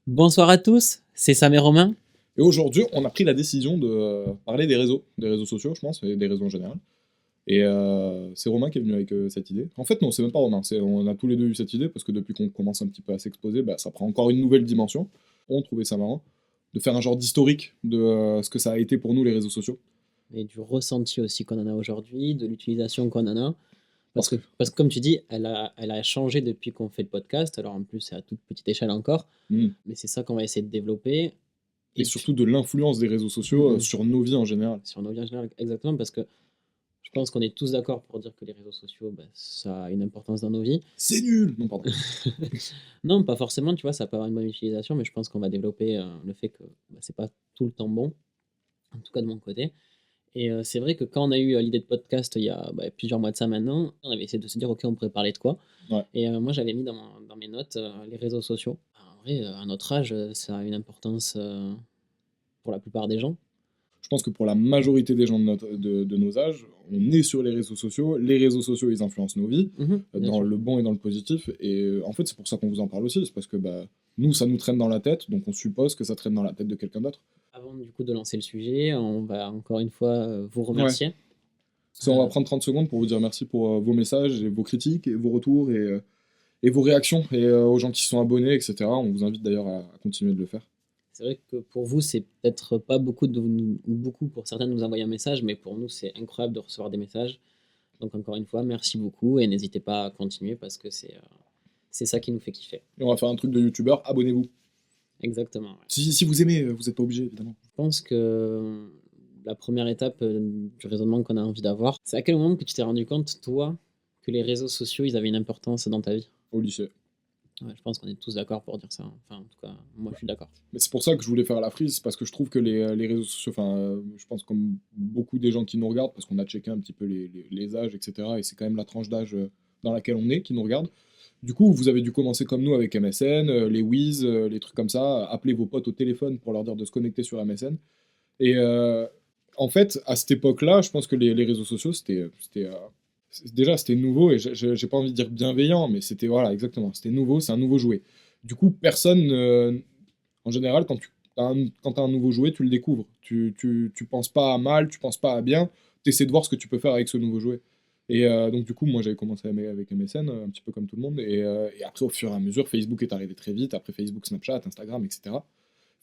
Bonsoir à tous, c'est Sam et Romain. Et aujourd'hui, on a pris la décision de parler des réseaux sociaux, je pense, et des réseaux en général. Et c'est Romain qui est venu avec cette idée. En fait, non, c'est même pas Romain, on a tous les deux eu cette idée, parce que depuis qu'on commence un petit peu à s'exposer, bah, ça prend encore une nouvelle dimension. On trouvait ça marrant de faire un genre d'historique de ce que ça a été pour nous les réseaux sociaux. Et du ressenti aussi qu'on en a aujourd'hui, de l'utilisation qu'on en a. Parce Parce que, que, parce que comme tu dis, elle a changé depuis qu'on fait le podcast. Alors en plus, c'est à toute petite échelle encore. hmm. Mais c'est ça qu'on va essayer de développer. Et Et puis, surtout de l'influence des réseaux sociaux sur nos vies en général. sur nos vies en général, exactement, parce que je pense qu'on est tous d'accord pour dire que les réseaux sociaux, bah, ça a une importance dans nos vies. C'est nul. Non, pardon. Non, pas forcément, tu vois, ça peut avoir une bonne utilisation, mais je pense qu'on va développer le fait que c'est pas tout le temps bon, en tout cas de mon côté. Et c'est vrai que quand on a eu l'idée de podcast il y a plusieurs mois de ça maintenant, on avait essayé de se dire ok, on pourrait parler de quoi. Ouais. Et moi j'avais mis dans mes notes les réseaux sociaux. En vrai, à notre âge, ça a une importance pour la plupart des gens. Je pense que pour la majorité des gens de nos âges, on est sur les réseaux sociaux. Les réseaux sociaux, ils influencent nos vies, Bien dans sûr. le bon et dans le positif. Et en fait, c'est pour ça qu'on vous en parle aussi. C'est parce que bah, nous, ça nous traîne dans la tête, donc on suppose que ça traîne dans la tête de quelqu'un d'autre. Avant du coup de lancer le sujet, on va encore une fois vous Ouais. remercier. On Euh, va prendre 30 secondes pour vous dire merci pour vos messages, et vos critiques, et vos retours, et vos réactions, et aux gens qui se sont abonnés, etc. On vous invite d'ailleurs à continuer de le faire. c'est vrai que pour vous, c'est peut-être pas beaucoup, ou beaucoup pour certains de nous envoyer un message, mais pour nous, c'est incroyable de recevoir des messages. Donc encore une fois, merci beaucoup et n'hésitez pas à continuer parce que c'est ça qui nous fait kiffer. Et on va faire un truc de youtubeur, abonnez-vous. Exactement. Ouais. Si vous aimez, vous n'êtes pas obligé, évidemment. Je pense que la première étape du raisonnement qu'on a envie d'avoir, c'est à quel moment que tu t'es rendu compte, toi, que les réseaux sociaux, ils avaient une importance dans ta vie. Au lycée. Ouais, je pense qu'on est tous d'accord pour dire ça. Enfin, en tout cas, moi, je suis d'accord. Mais c'est pour ça que je voulais faire la frise, parce que je trouve que les réseaux sociaux, enfin, je pense comme beaucoup des gens qui nous regardent, parce qu'on a checké un petit peu les âges, etc., et c'est quand même la tranche d'âge dans laquelle on est qui nous regarde. Du coup, vous avez dû commencer comme nous avec MSN, les Wiz, les trucs comme ça, appeler vos potes au téléphone pour leur dire de se connecter sur MSN. Et en fait, à cette époque-là, je pense que les réseaux sociaux, déjà, c'était nouveau, et j'ai pas envie de dire bienveillant, mais c'était, voilà, exactement, c'était nouveau, c'est un nouveau jouet. Du coup, personne, en général, quand tu as un nouveau jouet, tu le découvres. Tu penses pas à mal, tu penses pas à bien, tu essaies de voir ce que tu peux faire avec ce nouveau jouet. Et donc, du coup, moi, j'avais commencé avec MSN, un petit peu comme tout le monde. Et après, au fur et à mesure, Facebook est arrivé très vite. Après Facebook, Snapchat, Instagram, etc.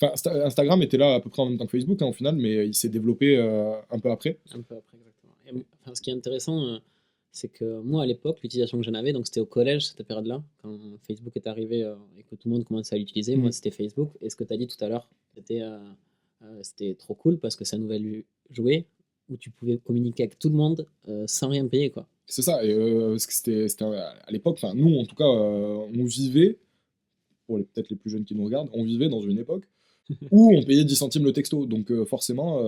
Enfin, Instagram était là à peu près en même temps que Facebook, hein, au final, mais il s'est développé un peu après. Un peu après, exactement. Et, enfin, ce qui est intéressant, c'est que moi, à l'époque, l'utilisation que j'en avais, donc c'était au collège, cette période-là, quand Facebook est arrivé et que tout le monde commençait à l'utiliser, moi, Mhm. c'était Facebook. Et ce que tu as dit tout à l'heure, c'était trop cool parce que c'est un nouvel jouet où tu pouvais communiquer avec tout le monde sans rien payer, quoi. C'est ça, et parce que c'était à l'époque, enfin, nous, en tout cas, on vivait, pour peut-être les plus jeunes qui nous regardent, on vivait dans une époque où on payait 10 centimes le texto. Donc forcément,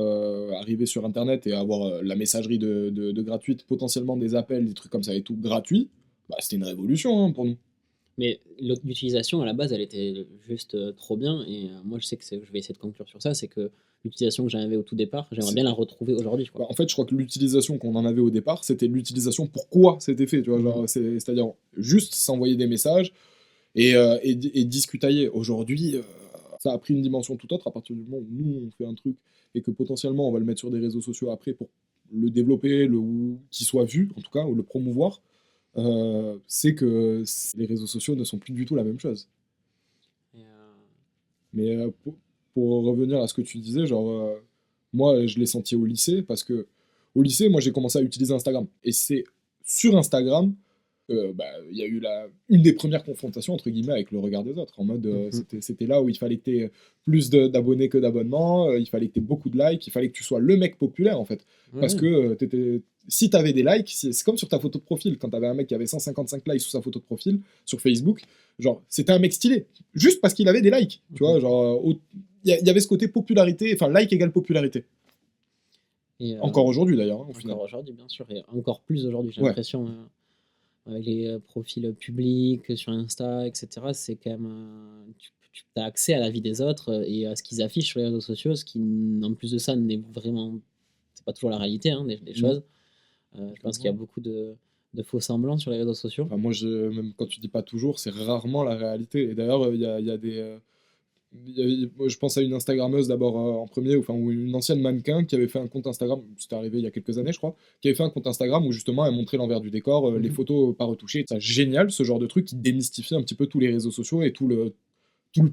arriver sur Internet et avoir la messagerie de gratuite, potentiellement des appels, des trucs comme ça et tout, gratuit, bah, c'était une révolution, hein, pour nous. Mais l'utilisation, à la base, elle était juste trop bien. Et moi, je sais que je vais essayer de conclure sur ça, c'est que l'utilisation que j'en avais au tout départ, j'aimerais C'est- bien la retrouver aujourd'hui, quoi. Bah, en fait, je crois que l'utilisation qu'on en avait au départ, c'était l'utilisation pourquoi c'était fait, tu vois, Mhm. genre, c'est-à-dire juste s'envoyer des messages et discutailler. Aujourd'hui, ça a pris une dimension tout autre à partir du moment où nous, on fait un truc et que potentiellement, on va le mettre sur des réseaux sociaux après pour le développer, ou qu'il soit vu, en tout cas, ou le promouvoir. C'est que les réseaux sociaux ne sont plus du tout la même chose. Et, Mais pour revenir à ce que tu disais, genre, moi, je l'ai senti au lycée, parce que au lycée, moi, j'ai commencé à utiliser Instagram. Et c'est sur Instagram, bah, il y a eu une des premières confrontations, entre guillemets, avec le regard des autres. En mode, mhm. c'était là où il fallait que tu aies plus d'abonnés que d'abonnements, il fallait que tu aies beaucoup de likes, il fallait que tu sois le mec populaire, en fait. Ouais, Parce ouais. que si tu avais des likes, c'est comme sur ta photo de profil. Quand tu avais un mec qui avait 155 likes sous sa photo de profil sur Facebook, genre, c'était un mec stylé. Juste parce qu'il avait des likes. Tu vois, Mhm. genre, il y avait ce côté popularité, enfin, like égale popularité. Et Encore aujourd'hui, d'ailleurs, hein, au final. encore aujourd'hui, bien sûr, et encore plus aujourd'hui, j'ai Ouais. l'impression, avec les profils publics sur Insta, etc., c'est quand même. Tu as accès à la vie des autres et à ce qu'ils affichent sur les réseaux sociaux, ce qui, en plus de ça, n'est vraiment. C'est pas toujours la réalité des Mm. choses. Je pense qu'il y a beaucoup de faux semblants sur les réseaux sociaux. Enfin, moi, même quand tu dis pas toujours, c'est rarement la réalité. Et d'ailleurs, il y a des. Moi, je pense à une Instagrammeuse d'abord en premier, enfin, ou une ancienne mannequin qui avait fait un compte Instagram, c'était arrivé il y a quelques années, je crois, qui avait fait un compte Instagram où justement elle montrait l'envers du décor, les photos pas retouchées. C'est génial ce genre de truc qui démystifie un petit peu tous les réseaux sociaux et tout le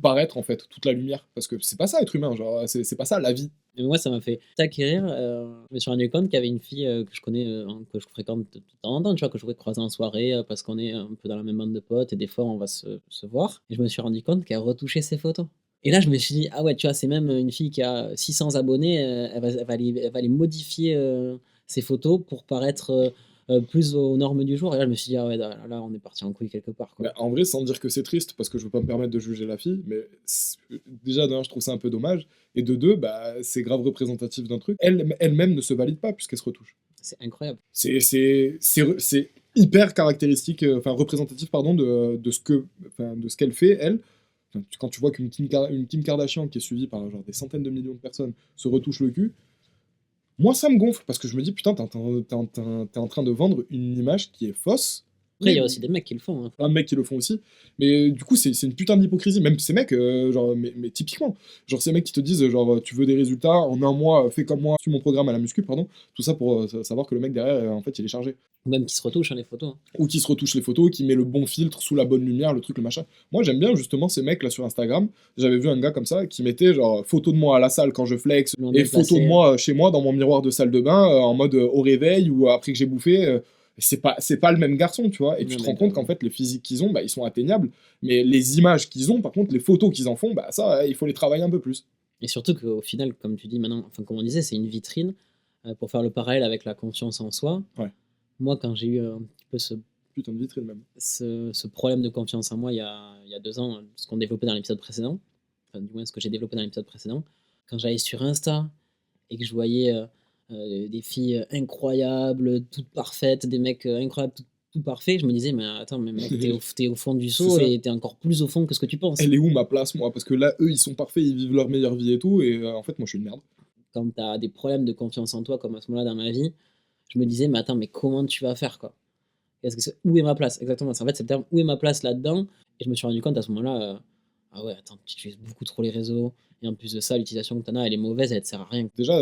paraître en fait, toute la lumière. Parce que c'est pas ça être humain, genre, c'est pas ça la vie. Et moi, ça m'a fait acquérir. Je me suis rendu compte qu'il y avait une fille que je connais, que je fréquente de temps en temps, tu vois, que je pourrais croiser en soirée parce qu'on est un peu dans la même bande de potes et des fois on va se voir. Et je me suis rendu compte qu'elle retouchait ses photos. Et là, je me suis dit, ah ouais, tu vois, c'est même une fille qui a 600 abonnés, elle va aller modifier ses photos pour paraître plus aux normes du jour. Et là, je me suis dit, ah ouais, là, on est parti en couille quelque part, quoi. Bah, en vrai, sans dire que c'est triste, parce que je veux pas me permettre de juger la fille, mais déjà, d'un, je trouve ça un peu dommage, et de deux, bah, c'est grave représentatif d'un truc. Elle-même ne se valide pas puisqu'elle se retouche. C'est incroyable. C'est hyper caractéristique, enfin représentatif, pardon, de ce qu'elle fait, elle. Enfin, quand tu vois qu'une Kim Kardashian qui est suivie par genre des centaines de millions de personnes se retouche le cul, moi ça me gonfle, parce que je me dis, putain, t'es en train de vendre une image qui est fausse. Après, il y a aussi des mecs qui le font. Hein. Plein de mecs qui le font aussi. Mais du coup, c'est une putain d'hypocrisie. Même ces mecs, genre, mais typiquement, genre ces mecs qui te disent, genre, tu veux des résultats en un mois, fais comme moi, suis mon programme à la muscu, pardon. Tout ça pour savoir que le mec derrière, en fait, il est chargé. Ou même qui se retouchent, hein, les photos. Hein. Ou qui se retouche les photos, qui met le bon filtre sous la bonne lumière, le truc, le machin. Moi, j'aime bien justement ces mecs là sur Instagram. J'avais vu un gars comme ça qui mettait genre photo de moi à la salle quand je flex et photo de moi chez moi dans mon miroir de salle de bain en mode au réveil ou après que j'ai bouffé. C'est pas le même garçon, tu vois. Et tu te rends compte qu'en fait, les physiques qu'ils ont, bah, ils sont atteignables. Mais les images qu'ils ont, par contre, les photos qu'ils en font, bah, ça, il faut les travailler un peu plus. Et surtout qu'au final, comme tu dis maintenant, enfin, comme on disait, c'est une vitrine pour faire le parallèle avec la confiance en soi. Ouais. Moi, quand j'ai eu un petit peu Putain de vitrine, même. ce problème de confiance en moi il y a 2 ans, ce qu'on développait dans l'épisode précédent, enfin, du moins ce que j'ai développé dans l'épisode précédent, quand j'allais sur Insta et que je voyais des filles incroyables, toutes parfaites, des mecs incroyables, tout parfait, je me disais, mais attends, mais mec, t'es au fond du seau et t'es encore plus au fond que ce que tu penses. Elle est où ma place, moi? Parce que là, eux, ils sont parfaits, ils vivent leur meilleure vie et tout, et en fait, moi, je suis une merde. Quand t'as des problèmes de confiance en toi, comme à ce moment-là dans ma vie, je me disais, mais attends, mais comment tu vas faire, quoi? Où est ma place? Exactement. En fait, c'est le terme, où est ma place là-dedans? Et je me suis rendu compte à ce moment-là, ah ouais, attends, tu utilises beaucoup trop les réseaux, et en plus de ça, l'utilisation que t'en as, elle est mauvaise, elle te sert à rien. Déjà,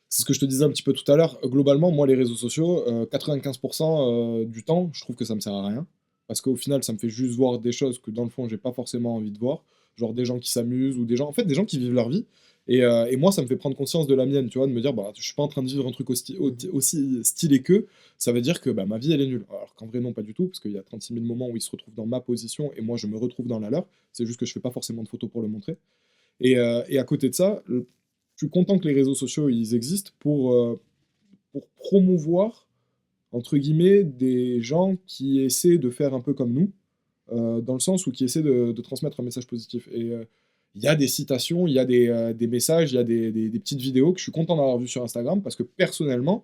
c'est ce que je te disais un petit peu tout à l'heure. Globalement, moi, les réseaux sociaux, 95% du temps, je trouve que ça me sert à rien. Parce qu'au final, ça me fait juste voir des choses que dans le fond, j'ai pas forcément envie de voir. Genre des gens qui s'amusent ou des gens, en fait, des gens qui vivent leur vie. Et moi, ça me fait prendre conscience de la mienne, tu vois, de me dire, bah, je suis pas en train de vivre un truc aussi stylé qu'eux. Ça veut dire que bah, ma vie, elle est nulle. Alors qu'en vrai, non, pas du tout, parce qu'il y a 36 000 moments où ils se retrouvent dans ma position et moi, je me retrouve dans la leur. C'est juste que je fais pas forcément de photos pour le montrer. Et à côté de ça, je suis content que les réseaux sociaux ils existent pour promouvoir, entre guillemets, des gens qui essaient de faire un peu comme nous, dans le sens où qui essaient de transmettre un message positif. Et il y a des citations, il y a des messages, il y a des petites vidéos que je suis content d'avoir vues sur Instagram parce que personnellement,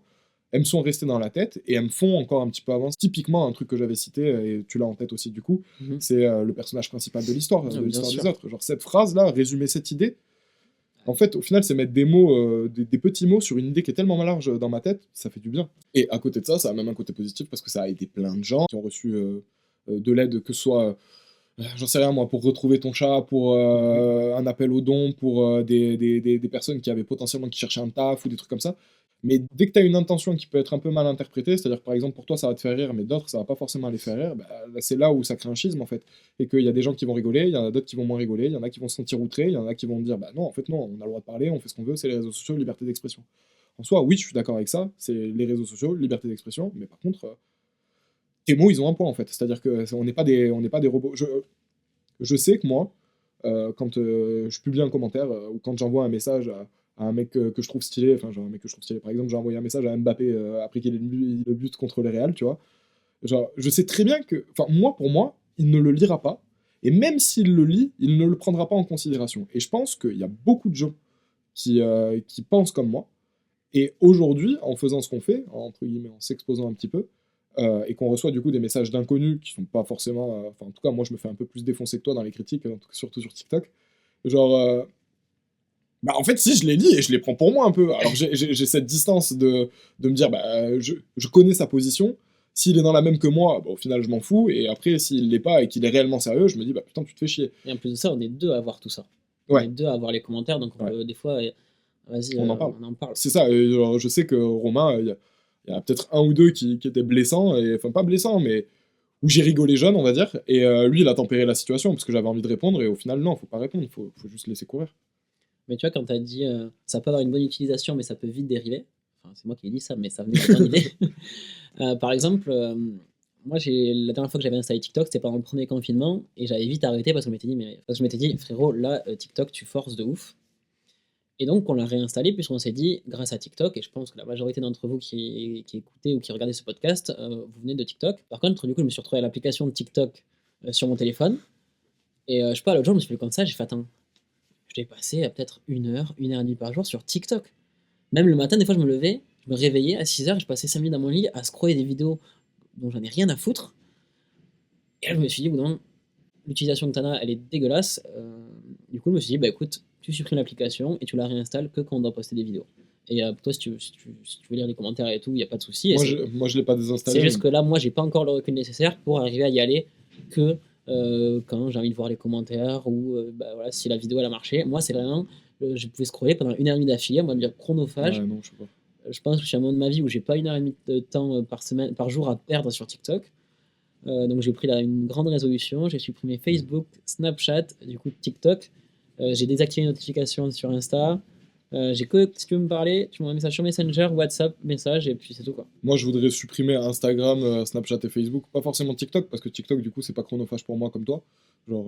elles me sont restées dans la tête et elles me font encore un petit peu avancer. Typiquement, un truc que j'avais cité, et tu l'as en tête aussi du coup, c'est le personnage principal de l'histoire, des autres. Genre cette phrase-là, résumer cette idée, en fait, au final, c'est mettre des mots, des petits mots sur une idée qui est tellement large dans ma tête, ça fait du bien. Et à côté de ça, ça a même un côté positif parce que ça a aidé plein de gens qui ont reçu de l'aide, que ce soit, j'en sais rien moi, pour retrouver ton chat, pour un appel aux dons, pour des personnes qui avaient potentiellement qui cherchaient un taf ou des trucs comme ça. Mais dès que tu as une intention qui peut être un peu mal interprétée, c'est-à-dire que par exemple pour toi ça va te faire rire, mais d'autres ça va pas forcément les faire rire, bah, c'est là où ça crée un schisme en fait. Et qu'il y a des gens qui vont rigoler, il y en a d'autres qui vont moins rigoler, il y en a qui vont se sentir outrés, il y en a qui vont dire bah non, en fait non, on a le droit de parler, on fait ce qu'on veut, c'est les réseaux sociaux, liberté d'expression. En soi, oui, je suis d'accord avec ça, c'est les réseaux sociaux, liberté d'expression, mais par contre, tes mots ils ont un point en fait. C'est-à-dire qu'on n'est pas des robots. Je sais que moi, quand je publie un commentaire ou quand j'envoie un message à un mec que je trouve stylé, enfin genre un mec que je trouve stylé, par exemple j'ai envoyé un message à Mbappé après qu'il ait le but contre le Real, tu vois, genre je sais très bien que, enfin moi pour moi, il ne le lira pas, et même s'il le lit, il ne le prendra pas en considération, et je pense qu'il y a beaucoup de gens qui pensent comme moi, et aujourd'hui, en faisant ce qu'on fait, entre guillemets, en s'exposant un petit peu, et qu'on reçoit du coup des messages d'inconnus qui sont pas forcément, enfin en tout cas moi je me fais un peu plus défoncer que toi dans les critiques, surtout sur TikTok, genre bah en fait si je les lis et je les prends pour moi un peu, alors j'ai cette distance de me dire bah je connais sa position, s'il est dans la même que moi, bah, au final je m'en fous, et après s'il l'est pas et qu'il est réellement sérieux, je me dis bah putain tu te fais chier. Et en plus de ça, on est deux à voir tout ça. On Ouais. est deux à avoir les commentaires, donc on Ouais. peut, des fois, vas-y, On en parle. on en parle. C'est ça, genre, je sais que Romain, il y a peut-être un ou deux qui étaient blessants, et, enfin pas blessants, mais où j'ai rigolé jeune, on va dire, et lui, il a tempéré la situation, parce que j'avais envie de répondre, et au final, non, faut pas répondre, faut juste laisser courir. Mais tu vois, quand tu as dit ça peut avoir une bonne utilisation, mais ça peut vite dériver, enfin, c'est moi qui ai dit ça, mais ça venait de ton idée. Par exemple, moi, la dernière fois que j'avais installé TikTok, c'était pendant le premier confinement, et j'avais vite arrêté parce que je m'étais dit, frérot, là, TikTok, tu forces de ouf. Et donc, on l'a réinstallé, puisqu'on s'est dit, grâce à TikTok, et je pense que la majorité d'entre vous qui écoutez ou qui regardez ce podcast, vous venez de TikTok. Par contre, du coup, je me suis retrouvé à l'application de TikTok sur mon téléphone, et je sais pas, l'autre jour, je me suis fait comme ça, j'ai fait, attends, je l'ai passé à peut-être 1 heure et demie par jour sur TikTok. Même le matin, des fois, je me levais, je me réveillais à 6 heures, je passais 5 minutes dans mon lit à scroller des vidéos dont j'en ai rien à foutre. Et là, je me suis dit, bon, l'utilisation que t'en as, elle est dégueulasse. Du coup, je me suis dit, bah écoute, tu supprimes l'application et tu la réinstalles que quand on doit poster des vidéos. Et toi, si tu veux lire les commentaires et tout, il n'y a pas de souci. Moi, je l'ai pas C'est désinstallé. juste que là, moi, j'ai pas encore le recul nécessaire pour arriver à y aller que quand j'ai envie de voir les commentaires ou bah, voilà, si la vidéo elle a marché. Moi, c'est vraiment, je pouvais scroller pendant 1 heure et demie d'affilée, moi, dire chronophage. Ouais, non, je sais pas. Je pense que je suis à un moment de ma vie où j'ai pas 1 heure et demie de temps par jour à perdre sur TikTok. Donc j'ai pris une grande résolution, j'ai supprimé Facebook, Snapchat, du coup TikTok. J'ai désactivé les notifications sur Insta. J'ai que si tu veux me parler, tu m'envoies un message sur Messenger, WhatsApp, message, et puis c'est tout quoi. Moi, je voudrais supprimer Instagram, Snapchat et Facebook, pas forcément TikTok, parce que TikTok, du coup, c'est pas chronophage pour moi comme toi. Genre,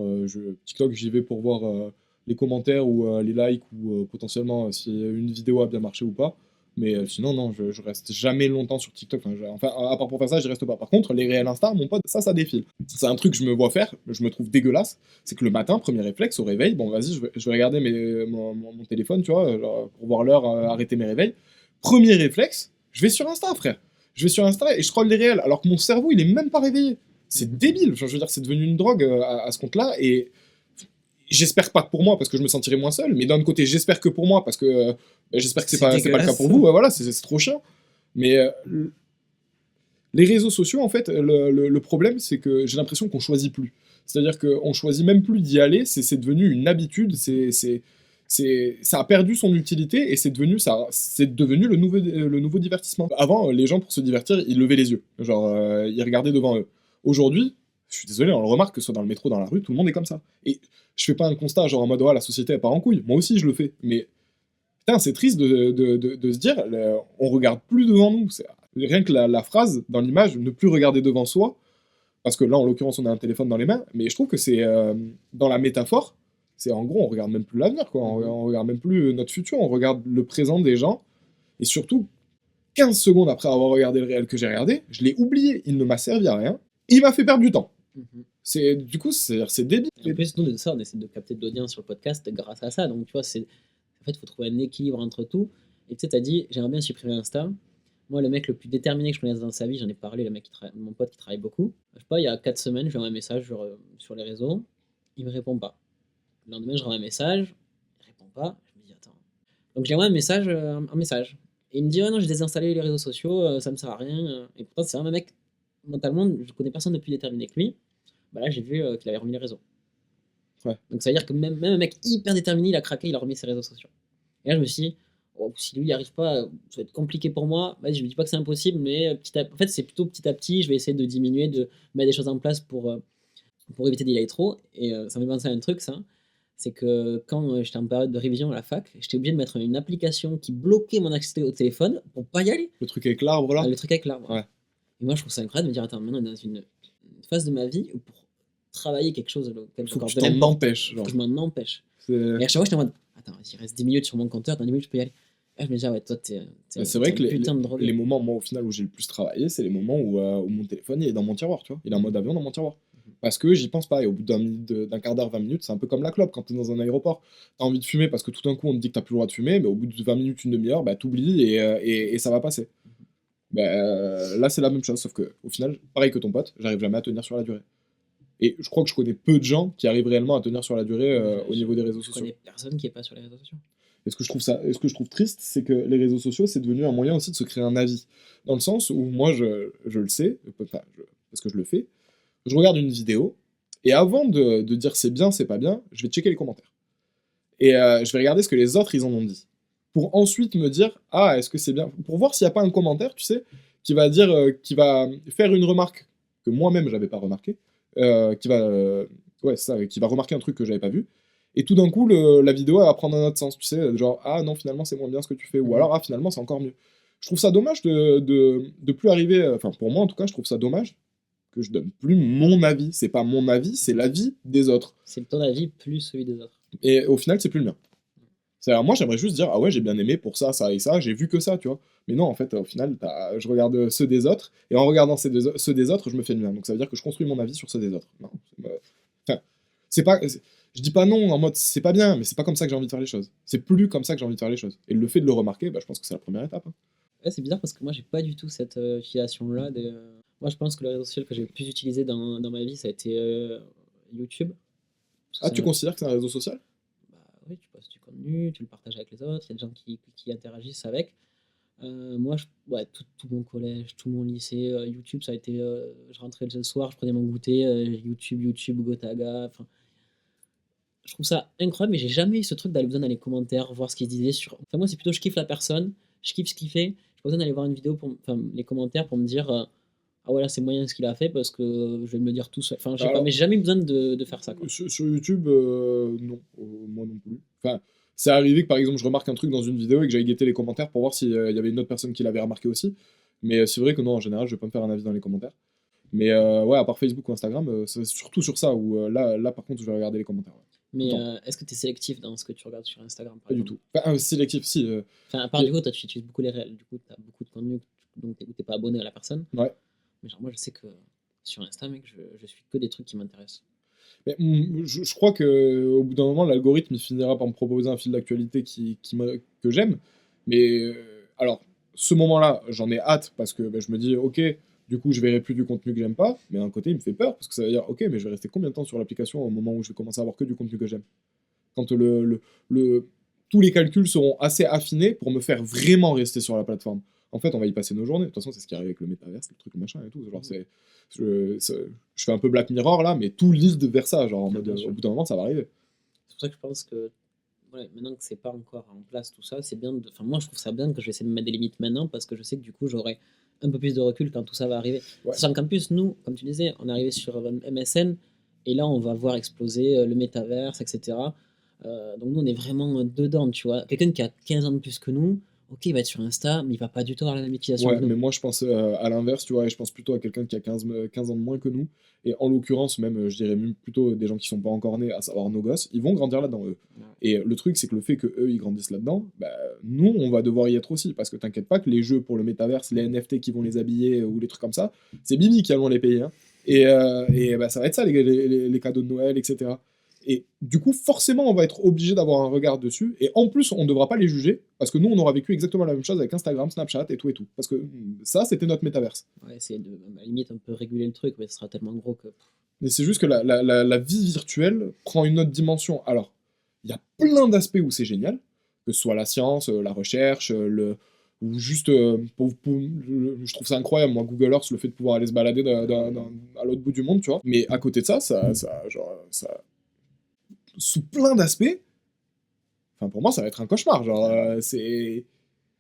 TikTok, j'y vais pour voir les commentaires ou les likes, ou potentiellement si une vidéo a bien marché ou pas. Mais sinon, non, je reste jamais longtemps sur TikTok. Enfin, à part pour faire ça, je reste pas. Par contre, les réels Insta, mon pote, ça défile. C'est un truc que je me vois faire, je me trouve dégueulasse. C'est que le matin, premier réflexe, au réveil, bon, vas-y, je vais regarder mon téléphone, tu vois, genre, pour voir l'heure, arrêter mes réveils. Premier réflexe, je vais sur Insta, frère. Je vais sur Insta et je scrolle les réels, alors que mon cerveau, il est même pas réveillé. C'est débile. Enfin, je veux dire, c'est devenu une drogue à ce compte-là. Et j'espère pas que pour moi, parce que je me sentirais moins seul. Mais d'un autre côté, j'espère que pour moi, parce que j'espère que c'est pas le cas dégueulasse. pour vous. Ouais, voilà, c'est trop chiant. Mais les réseaux sociaux, en fait, le problème, c'est que j'ai l'impression qu'on choisit plus. C'est-à-dire qu'on choisit même plus d'y aller. C'est devenu une habitude. Ça a perdu son utilité et c'est devenu le nouveau divertissement. Avant, les gens, pour se divertir, ils levaient les yeux. Genre, ils regardaient devant eux. Aujourd'hui, je suis désolé, on le remarque, que ce soit dans le métro, dans la rue, tout le monde est comme ça. Et je fais pas un constat genre en mode, oh, la société, elle part en couille. Moi aussi, je le fais. Mais putain, c'est triste de se dire, on regarde plus devant nous. Rien que la phrase dans l'image, ne plus regarder devant soi, parce que là, en l'occurrence, on a un téléphone dans les mains, mais je trouve que c'est, dans la métaphore, c'est en gros, on regarde même plus l'avenir, quoi. On regarde même plus notre futur, on regarde le présent des gens, et surtout, 15 secondes après avoir regardé le réel que j'ai regardé, je l'ai oublié, il ne m'a servi à rien, il m'a fait perdre du temps. Du coup, c'est débile. En plus, nous, de ça, on essaie de capter de l'audience sur le podcast grâce à ça. Donc, tu vois, en fait, il faut trouver un équilibre entre tout. Et tu sais, tu as dit, j'aimerais bien supprimer Insta. Moi, le mec le plus déterminé que je connaisse dans sa vie, j'en ai parlé, mon pote qui travaille beaucoup. Je sais pas, il y a 4 semaines, je lui envoie un message sur les réseaux. Il me répond pas. Le lendemain, je renvoie un message. Il répond pas. Je me dis, attends. Donc, j'ai envoyé un message. Et il me dit, ouais, non, j'ai désinstallé les réseaux sociaux, ça me sert à rien. Et pourtant, c'est vraiment un mec, mentalement, je connais personne de plus déterminé que lui. Bah là, j'ai vu qu'il avait remis les réseaux. Ouais. Donc ça veut dire que même un mec hyper déterminé, il a craqué, il a remis ses réseaux sociaux. Et là, je me suis dit, oh, si lui, il n'y arrive pas, ça va être compliqué pour moi. Vas-y, je ne dis pas que c'est impossible, mais en fait, c'est plutôt petit à petit, je vais essayer de diminuer, de mettre des choses en place pour éviter d'y aller trop. Et ça me fait penser à un truc, ça. C'est que quand j'étais en période de révision à la fac, j'étais obligé de mettre une application qui bloquait mon accès au téléphone pour pas y aller. Le truc avec l'arbre, là. Le truc avec l'arbre. Ouais. Et moi, je trouve ça incroyable de me dire, attends, maintenant, on est dans une phase de ma vie où pour travailler quelque chose auquel Faut que tu j'accorde de t'en l'importance, empêches. faut que je m'en empêche. C'est Et à chaque fois, j'étais en mode, attends, il reste 10 minutes sur mon compteur, dans 10 minutes, je peux y aller. Et là, je me dis, ah ouais, toi, c'est vrai que putain de drogue. les moments, moi, au final, où j'ai le plus travaillé, c'est les moments où mon téléphone il est dans mon tiroir, tu vois. Il est en mode avion dans mon tiroir. Parce que j'y pense pas. Et au bout d'un quart d'heure, 20 minutes, c'est un peu comme la clope quand t'es dans un aéroport. T'as envie de fumer parce que tout d'un coup, on te dit que t'as plus le droit de fumer, mais au bout de 20 minutes, une demi-heure, bah, t'oublies et ça va passer. Bah, là, c'est la même chose, sauf que au final, pareil que ton pote, j'arrive jamais à tenir sur la durée. Et je crois que je connais peu de gens qui arrivent réellement à tenir sur la durée au niveau des réseaux Je sociaux. connais personne qui est pas sur les réseaux sociaux. Et ce que je trouve triste, c'est que les réseaux sociaux, c'est devenu un moyen aussi de se créer un avis. Dans le sens où moi, je le sais, parce que je le fais, je regarde une vidéo, et avant de dire c'est bien, c'est pas bien, je vais checker les commentaires. et je vais regarder ce que les autres ils en ont dit. Pour ensuite me dire, ah, est-ce que c'est bien? Pour voir s'il n'y a pas un commentaire, tu sais, qui va dire, qui va faire une remarque que moi-même j'avais pas remarqué, qui va, ouais, c'est ça, qui va remarquer un truc que j'avais pas vu. Et tout d'un coup, la vidéo elle va prendre un autre sens, tu sais, genre, ah non, finalement c'est moins bien ce que tu fais, ou alors, ah, finalement c'est encore mieux. Je trouve ça dommage de plus arriver, enfin pour moi en tout cas, je trouve ça dommage que je donne plus mon avis. C'est pas mon avis, c'est l'avis des autres. C'est ton avis plus celui des autres. Et au final, c'est plus le mien. C'est-à-dire, moi, j'aimerais juste dire, ah ouais, j'ai bien aimé pour ça, ça et ça, j'ai vu que ça, tu vois. Mais non, en fait, au final, je regarde ceux des autres, et en regardant ceux des autres, je me fais le mien. Donc ça veut dire que je construis mon avis sur ceux des autres. Non, enfin, c'est pas... Je dis pas non en mode c'est pas bien, mais c'est pas comme ça que j'ai envie de faire les choses. C'est plus comme ça que j'ai envie de faire les choses. Et le fait de le remarquer, bah, je pense que c'est la première étape. Hein. Ouais, c'est bizarre parce que moi, j'ai pas du tout cette filiation-là. Moi, je pense que le réseau social que j'ai le plus utilisé dans ma vie, ça a été YouTube. Parce que Ah, tu considères que c'est un réseau social? bah, oui, tu postes du contenu, tu le partages avec les autres, il y a des gens qui interagissent avec. Moi, ouais, tout mon collège, tout mon lycée, YouTube, ça a été. Je rentrais le soir, je prenais mon goûter, YouTube, Gotaga. Enfin, je trouve ça incroyable, mais j'ai jamais eu ce truc d'aller besoin dans les commentaires, voir ce qu'ils disaient sur. Enfin, moi, c'est plutôt je kiffe la personne, je kiffe ce qu'il fait. J'ai pas besoin d'aller voir une vidéo, enfin, les commentaires pour me dire ah ouais, là, c'est moyen ce qu'il a fait parce que je vais me le dire tout seul. Enfin, je sais pas, Alors, mais j'ai jamais eu besoin de faire ça, quoi. sur YouTube, non, moi non plus. Enfin, c'est arrivé que par exemple je remarque un truc dans une vidéo et que j'aille guetter les commentaires pour voir s'il y avait une autre personne qui l'avait remarqué aussi. Mais c'est vrai que non, en général, je vais pas me faire un avis dans les commentaires. Mais ouais, à part Facebook ou Instagram, c'est surtout sur ça où là par contre je vais regarder les commentaires. Ouais. Mais est-ce que tu es sélectif dans ce que tu regardes sur Instagram, par Pas du exemple? tout. Enfin, sélectif, si. Enfin, à part du coup, toi, tu utilises beaucoup les réels. Du coup, tu as beaucoup de contenu, donc t'es pas abonné à la personne. Ouais. Mais genre, moi, je sais que sur Insta, mec, je suis que des trucs qui m'intéressent. Mais, je crois qu'au bout d'un moment, l'algorithme il finira par me proposer un fil d'actualité que j'aime. Mais alors, ce moment-là, j'en ai hâte parce que je me dis, ok, du coup, je verrai plus du contenu que j'aime pas. Mais d'un côté, il me fait peur parce que ça veut dire, ok, mais je vais rester combien de temps sur l'application au moment où je vais commencer à avoir que du contenu que j'aime? Quand tous les calculs seront assez affinés pour me faire vraiment rester sur la plateforme. En fait, on va y passer nos journées. De toute façon, c'est ce qui arrive avec le métaverse, le truc, le machin et tout. Genre, je fais un peu Black Mirror là, mais tout lead vers ça. Genre, en mode, au bout d'un moment, ça va arriver. C'est pour ça que je pense que ouais, maintenant que c'est pas encore en place tout ça, c'est bien. Enfin, moi, je trouve ça bien que je vais essayer de me mettre des limites maintenant parce que je sais que du coup, j'aurai un peu plus de recul quand tout ça va arriver. Ouais. Sachant qu'en plus, nous, comme tu disais, on est arrivé sur MSN et là, on va voir exploser le métaverse, etc. Donc nous, on est vraiment dedans, tu vois. Quelqu'un qui a 15 ans de plus que nous, ok, il va être sur Insta, mais il va pas du tout avoir la même utilisation Ouais, que nous. mais moi je pense à l'inverse, tu vois, et je pense plutôt à quelqu'un qui a 15 ans de moins que nous, et en l'occurrence, même, je dirais même plutôt des gens qui sont pas encore nés, à savoir nos gosses, ils vont grandir là-dedans, eux. Ouais. Et le truc, c'est que le fait que eux ils grandissent là-dedans, bah, nous, on va devoir y être aussi, parce que t'inquiète pas que les jeux pour le métaverse, les NFT qui vont les habiller, ou les trucs comme ça, c'est Bibi qui allons les payer, hein. Et bah, ça va être ça, les cadeaux de Noël, etc. Et du coup, forcément, on va être obligé d'avoir un regard dessus. Et en plus, on ne devra pas les juger, parce que nous, on aura vécu exactement la même chose avec Instagram, Snapchat et tout et tout. Parce que ça, c'était notre métaverse. Ouais, c'est de, à la limite, un peu réguler le truc, mais ce sera tellement gros que. Mais c'est juste que la vie virtuelle prend une autre dimension. Alors, il y a plein d'aspects où c'est génial, que ce soit la science, la recherche, ou juste, je trouve ça incroyable, moi, Google Earth, le fait de pouvoir aller se balader à l'autre bout du monde, tu vois. Mais à côté de ça, sous plein d'aspects, enfin pour moi ça va être un cauchemar, genre c'est...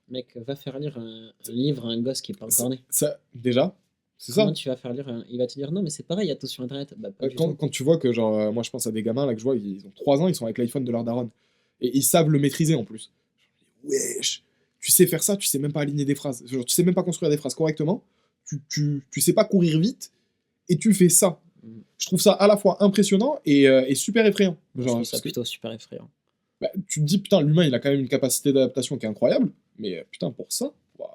Mec, va faire lire un livre à un gosse qui est pas encore né. Ça, déjà, c'est Comment ça. tu vas faire lire il va te dire non, mais c'est pareil, il y a tout sur internet. Bah, pas du tout. Quand tu vois que genre, moi je pense à des gamins là que je vois, ils ont 3 ans, ils sont avec l'iPhone de leur daronne. Et ils savent le maîtriser en plus. Wesh, tu sais faire ça, tu sais même pas aligner des phrases. Genre, tu sais même pas construire des phrases correctement, tu sais pas courir vite, et tu fais ça. Je trouve ça à la fois impressionnant et super effrayant. Moi, Genre, je trouve ça parce que, plutôt super effrayant. bah, tu te dis, putain, l'humain, il a quand même une capacité d'adaptation qui est incroyable, mais putain, pour ça, waouh.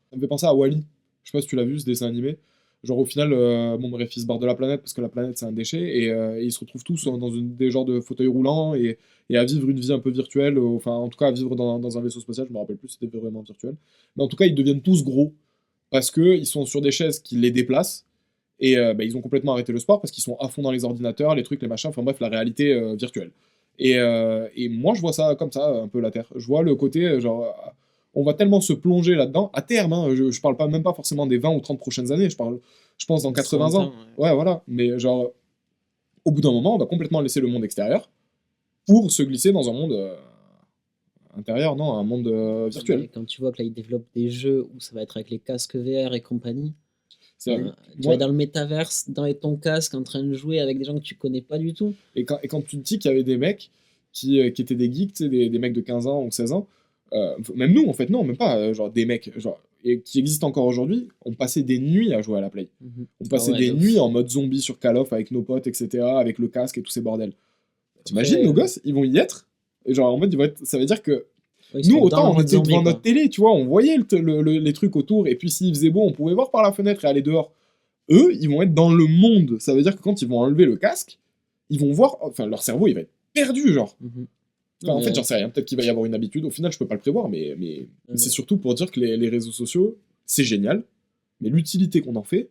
Ça me fait penser à Wall-E. Je sais pas si tu l'as vu, ce dessin animé. Genre, au final, bon, bref, ils se barrent de la planète parce que la planète, c'est un déchet, et ils se retrouvent tous dans des genres de fauteuils roulants et à vivre une vie un peu virtuelle, enfin, en tout cas, à vivre dans un vaisseau spatial, je me rappelle plus si c'était vraiment virtuel. Mais en tout cas, ils deviennent tous gros parce qu'ils sont sur des chaises qui les déplacent. Et bah, ils ont complètement arrêté le sport parce qu'ils sont à fond dans les ordinateurs, les trucs, les machins, enfin bref, la réalité virtuelle. Et moi, je vois ça comme ça, un peu la Terre. Je vois le côté, genre, on va tellement se plonger là-dedans, à terme, hein, je parle pas, même pas forcément des 20 ou 30 prochaines années, je pense dans 80 ans. Ouais. Ouais, voilà. Mais genre, au bout d'un moment, on va complètement laisser le monde extérieur pour se glisser dans un monde intérieur, non, un monde virtuel. Mais quand tu vois que là, ils développent des jeux où ça va être avec les casques VR et compagnie, C'est vrai. tu vas être dans le métaverse, dans ton casque, en train de jouer avec des gens que tu connais pas du tout. Et quand tu te dis qu'il y avait des mecs qui étaient des geeks, tu sais, des mecs de 15 ans ou 16 ans, même nous, en fait, non, même pas, genre des mecs, genre, et qui existent encore aujourd'hui, on passait des nuits à jouer à la Play. On passait des nuits en mode zombie sur Call of avec nos potes, etc., avec le casque et tous ces bordels. T'imagines, nos gosses, ils vont y être, et genre, en mode, ça veut dire que nous, autant on était devant notre télé, tu vois, on voyait les trucs autour, et puis s'il faisait beau, on pouvait voir par la fenêtre et aller dehors. Eux, ils vont être dans le monde. Ça veut dire que quand ils vont enlever le casque, ils vont voir, enfin, leur cerveau, il va être perdu, genre. Enfin, en fait, j'en sais rien. Peut-être qu'il va y avoir une habitude. Au final, je peux pas le prévoir, mais c'est surtout pour dire que les réseaux sociaux, c'est génial. Mais l'utilité qu'on en fait,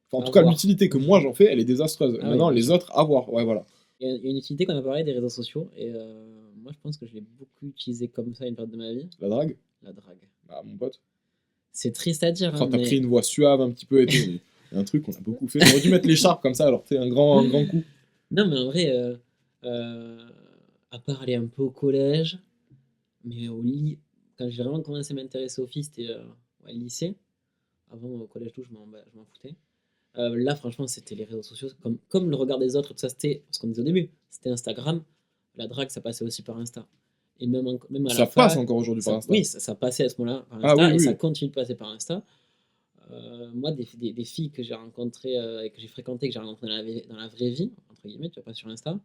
enfin, en tout cas, l'utilité que moi j'en fais, elle est désastreuse. Maintenant, les autres, à voir. Ouais, voilà. Il y a une utilité qu'on a parlé des réseaux sociaux, et moi, je pense que je l'ai beaucoup utilisé comme ça à une période de ma vie. La drague. La drague. Ah, mon pote. C'est triste à dire. Quand t'as pris une voix suave un petit peu et tout, il y a un truc qu'on a beaucoup fait. J'aurais dû mettre l'écharpe comme ça, alors tu sais, un grand coup. Non, mais en vrai, à part aller un peu au collège, mais au lit, quand j'ai vraiment commencé à m'intéresser aux filles, c'était au lycée. Avant, au collège, tout, je m'en foutais. Là, franchement, c'était les réseaux sociaux, comme le regard des autres, tout ça, c'était ce qu'on disait au début, c'était Instagram. La drague, ça passait aussi par Insta. Et même à ça la fin, passe encore aujourd'hui par Insta. Oui, ça passait à ce moment-là par Insta, et ça continue de passer par Insta. Moi, des filles que j'ai rencontrées et que j'ai fréquentées, que j'ai rencontrées dans la vraie vie, entre guillemets, tu vas pas sur Insta,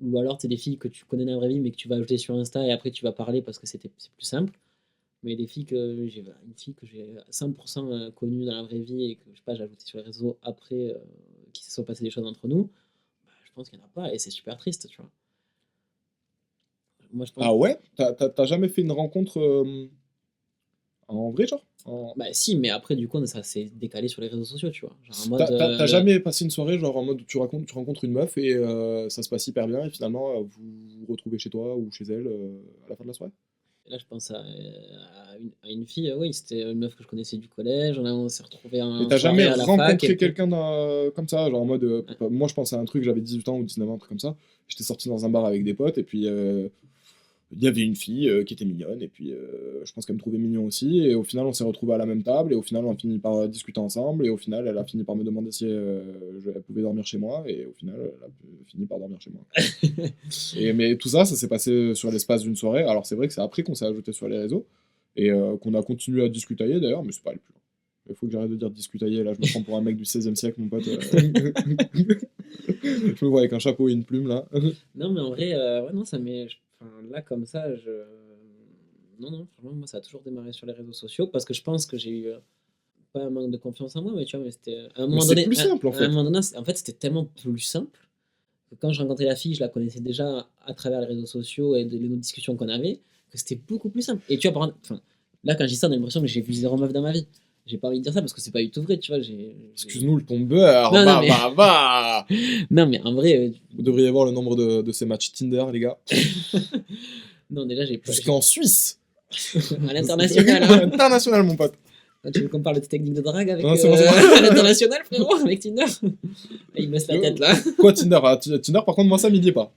ou alors c'est des filles que tu connais dans la vraie vie mais que tu vas ajouter sur Insta et après tu vas parler parce que c'est plus simple. Mais des filles une fille que j'ai 100% connue dans la vraie vie et que je sais pas, j'ai ajouté sur les réseaux après qu'il se soit passé des choses entre nous, bah, je pense qu'il n'y en a pas et c'est super triste, tu vois. Moi, je pense... Ah ouais? T'as jamais fait une rencontre en vrai, genre Bah si, mais après du coup ça s'est décalé sur les réseaux sociaux, tu vois. Genre en mode, t'as jamais passé une soirée genre en mode où tu rencontres une meuf et ça se passe hyper bien et finalement vous vous retrouvez chez toi ou chez elle à la fin de la soirée? Et là je pense à une fille, oui, c'était une meuf que je connaissais du collège, on s'est retrouvés en et t'as jamais rencontré puis... quelqu'un comme ça, genre en mode moi je pense à un truc, j'avais 18 ans ou 19 ans, un truc comme ça, j'étais sorti dans un bar avec des potes et puis il y avait une fille qui était mignonne, et puis je pense qu'elle me trouvait mignon aussi, et au final on s'est retrouvés à la même table, et au final on a fini par discuter ensemble, et au final elle a fini par me demander si elle pouvait dormir chez moi, et au final elle a fini par dormir chez moi. Mais tout ça s'est passé sur l'espace d'une soirée, alors c'est vrai que c'est après qu'on s'est ajouté sur les réseaux, et qu'on a continué à discutailler d'ailleurs, mais c'est pas le plus long. Il faut que j'arrête de dire discutailler, là je me prends pour un mec du 16e siècle, mon pote. Je me vois avec un chapeau et une plume là. Non mais en vrai, ouais, non, ça m'est... là comme ça, non, franchement, moi ça a toujours démarré sur les réseaux sociaux parce que je pense que j'ai eu pas un manque de confiance en moi, mais tu vois, mais c'était à un moment donné. C'est plus simple en fait. À un moment donné, en fait, c'était tellement plus simple que quand je rencontrais la fille, je la connaissais déjà à travers les réseaux sociaux et les discussions qu'on avait, que c'était beaucoup plus simple. Et tu vois, là quand je dis ça, on a l'impression que j'ai vu zéro meuf dans ma vie. J'ai pas envie de dire ça parce que c'est pas du tout vrai, tu vois. Excuse-nous le ton de beurre, bah. Non, mais en vrai. Vous devriez voir le nombre de ces matchs Tinder, les gars. Non, déjà, j'ai pas. Jusqu'en Suisse. À l'international. Hein. International, mon pote. Tu veux qu'on parle de tes techniques de drague avec à l'international, frérot, avec Tinder? Il me laisse la tête là. Quoi, Tinder? Tinder, par contre, moi, ça m'y est pas.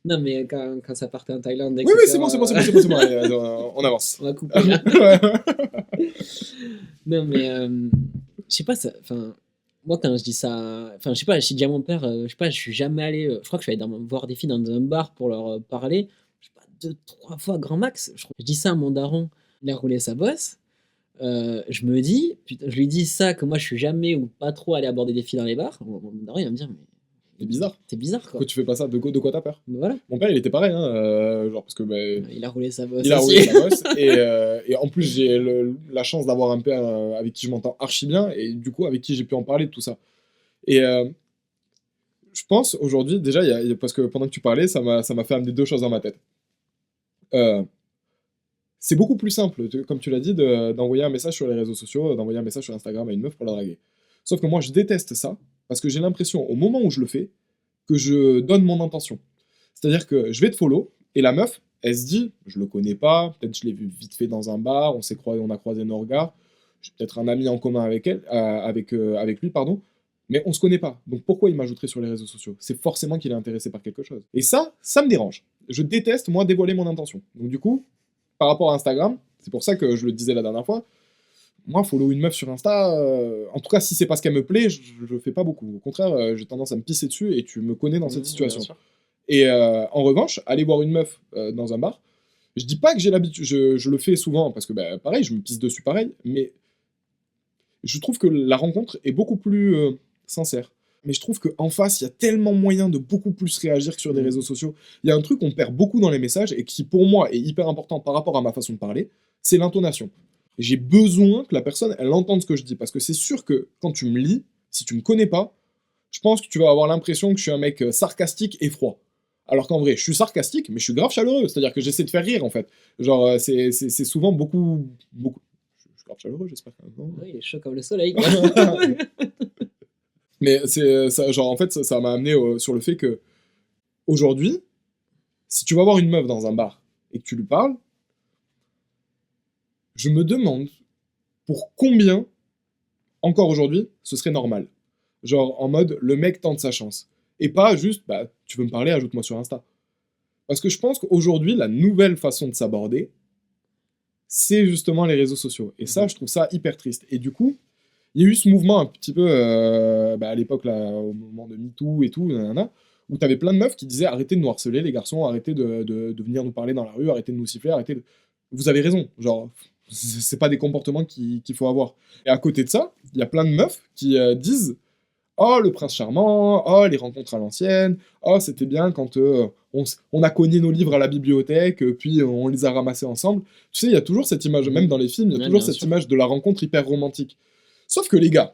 Non, mais quand ça partait en Thaïlande. Oui, c'est bon. Allez, on avance. On va couper. Non, mais je sais pas, moi quand je dis ça, je sais pas, je dis à mon père, je sais pas, je suis jamais allé, je crois que je suis allé voir des filles dans un bar pour leur parler, je sais pas, 2-3 fois grand max. Je dis ça à mon daron, il a roulé sa bosse. Je me dis, putain, je lui dis ça, que moi je suis jamais ou pas trop allé aborder des filles dans les bars. Mon daron il va me dire, mais c'est bizarre. C'est bizarre quoi. Pourquoi tu fais pas ça? De quoi t'as peur? Voilà. Mon père il était pareil, hein, genre parce que il a roulé sa bosse. Il a roulé sa bosse et en plus j'ai la chance d'avoir un père avec qui je m'entends archi bien et du coup avec qui j'ai pu en parler de tout ça. Et je pense aujourd'hui déjà parce que pendant que tu parlais ça m'a fait amener deux choses dans ma tête. C'est beaucoup plus simple, comme tu l'as dit, d'envoyer un message sur les réseaux sociaux, d'envoyer un message sur Instagram à une meuf pour la draguer. Sauf que moi je déteste ça parce que j'ai l'impression, au moment où je le fais, que je donne mon intention. C'est-à-dire que je vais te follow, et la meuf, elle se dit, je le connais pas, peut-être je l'ai vu vite fait dans un bar, on a croisé nos regards, j'ai peut-être un ami en commun avec lui, pardon, mais on se connaît pas. Donc pourquoi il m'ajouterait sur les réseaux sociaux? C'est forcément qu'il est intéressé par quelque chose. Et ça me dérange. je déteste, moi, dévoiler mon intention. Donc du coup, par rapport à Instagram, c'est pour ça que je le disais la dernière fois, moi, follow une meuf sur Insta, en tout cas, si c'est parce qu'elle me plaît, je fais pas beaucoup. Au contraire, j'ai tendance à me pisser dessus et tu me connais dans cette Bien situation. sûr. Et en revanche, aller voir une meuf dans un bar, je dis pas que j'ai l'habitude, je le fais souvent parce que bah, pareil, je me pisse dessus pareil, mais je trouve que la rencontre est beaucoup plus sincère. Mais je trouve qu'en face, il y a tellement moyen de beaucoup plus réagir que sur des réseaux sociaux. Il y a un truc qu'on perd beaucoup dans les messages et qui, pour moi, est hyper important par rapport à ma façon de parler, c'est l'intonation. J'ai besoin que la personne, elle entende ce que je dis. Parce que c'est sûr que quand tu me lis, si tu me connais pas, je pense que tu vas avoir l'impression que je suis un mec sarcastique et froid. Alors qu'en vrai, je suis sarcastique, mais je suis grave chaleureux. C'est-à-dire que j'essaie de faire rire, en fait. Genre, c'est souvent beaucoup... Je suis grave chaleureux, j'espère. Non. Oui, il est chaud comme le soleil. Quoi. Mais c'est ça, genre en fait ça m'a amené sur le fait que aujourd'hui, si tu vas voir une meuf dans un bar et que tu lui parles, je me demande pour combien encore aujourd'hui ce serait normal. Genre en mode le mec tente sa chance et pas juste bah tu veux me parler, ajoute-moi sur Insta. Parce que je pense qu'aujourd'hui la nouvelle façon de s'aborder c'est justement les réseaux sociaux et ça je trouve ça hyper triste et du coup il y a eu ce mouvement un petit peu à l'époque, là, au moment de MeToo et tout, nanana, où t'avais plein de meufs qui disaient arrêtez de nous harceler, les garçons, arrêtez de venir nous parler dans la rue, arrêtez de nous siffler, arrêtez de. Vous avez raison, genre, c'est pas des comportements qu'il faut avoir. Et à côté de ça, il y a plein de meufs qui disent oh, le prince charmant, oh, les rencontres à l'ancienne, oh, c'était bien quand on a cogné nos livres à la bibliothèque, puis on les a ramassés ensemble. Tu sais, il y a toujours cette image, même dans les films, il y a toujours cette image de la rencontre hyper romantique. Sauf que les gars,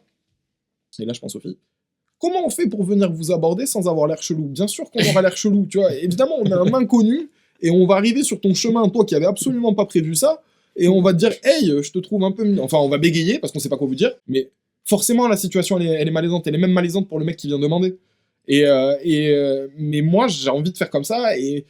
et là je pense aux filles, comment on fait pour venir vous aborder sans avoir l'air chelou? Bien sûr qu'on aura l'air chelou, tu vois. Évidemment, on est un inconnu, et on va arriver sur ton chemin, toi qui avais absolument pas prévu ça, et on va te dire, hey, je te trouve un peu mignon. Enfin, on va bégayer, parce qu'on sait pas quoi vous dire, mais forcément, la situation, elle est malaisante. Elle est même malaisante pour le mec qui vient demander. Mais moi, j'ai envie de faire comme ça, et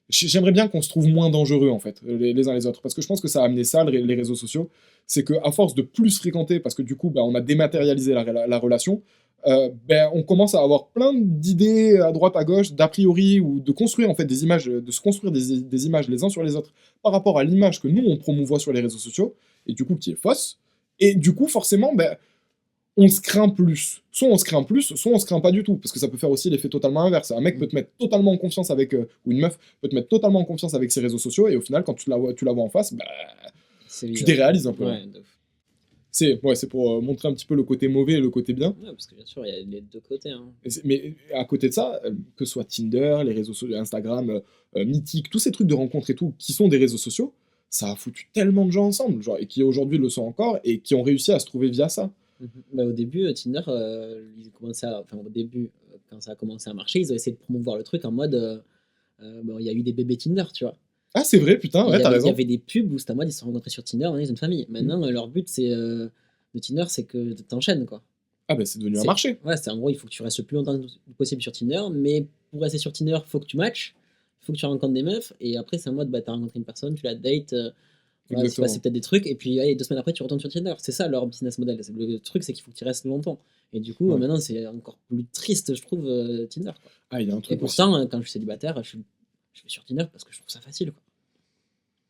j'aimerais bien qu'on se trouve moins dangereux, en fait, les uns les autres. Parce que je pense que ça a amené ça, les réseaux sociaux. C'est qu'à force de plus fréquenter, parce que du coup, bah, on a dématérialisé la relation, on commence à avoir plein d'idées à droite, à gauche, d'a priori, ou de construire en fait des images, de se construire des images les uns sur les autres par rapport à l'image que nous, on promouvoit sur les réseaux sociaux, et du coup, qui est fausse. Et du coup, forcément, on se craint plus. Soit on se craint plus, soit on se craint pas du tout, parce que ça peut faire aussi l'effet totalement inverse. Un mec peut te mettre totalement en confiance avec, ou une meuf peut te mettre totalement en confiance avec ses réseaux sociaux, et au final, quand tu la vois en face, tu déréalises un peu. Ouais, c'est pour montrer un petit peu le côté mauvais et le côté bien. Ouais, parce que bien sûr, il y a les deux côtés. Hein. Mais à côté de ça, que ce soit Tinder, les réseaux sociaux, Instagram, Mythique, tous ces trucs de rencontres et tout, qui sont des réseaux sociaux, ça a foutu tellement de gens ensemble, genre, et qui aujourd'hui le sont encore, et qui ont réussi à se trouver via ça. Au début, Tinder, au début, quand ça a commencé à marcher, ils ont essayé de promouvoir le truc en mode, il y a eu des bébés Tinder, tu vois. Ah, c'est vrai, putain, ouais, t'as raison. Il y avait des pubs où c'était en mode ils se sont rencontrés sur Tinder, ils ont une famille. Maintenant, leur but, de Tinder, c'est que t'enchaînes, quoi. Ah, c'est devenu un marché. Ouais, c'est en gros, il faut que tu restes le plus longtemps possible sur Tinder, mais pour rester sur Tinder, il faut que tu matches, il faut que tu rencontres des meufs, et après, c'est en mode, t'as rencontré une personne, tu la dates, c'est peut-être des trucs, et puis allez, 2 semaines après, tu retournes sur Tinder. C'est ça leur business model. Le truc, c'est qu'il faut que tu restes longtemps. Et du coup, maintenant, c'est encore plus triste, je trouve, Tinder. Quoi. Ah, il y a un truc. Et pourtant, quand je suis célibataire, je vais sur Tinder parce que je trouve ça facile. Quoi.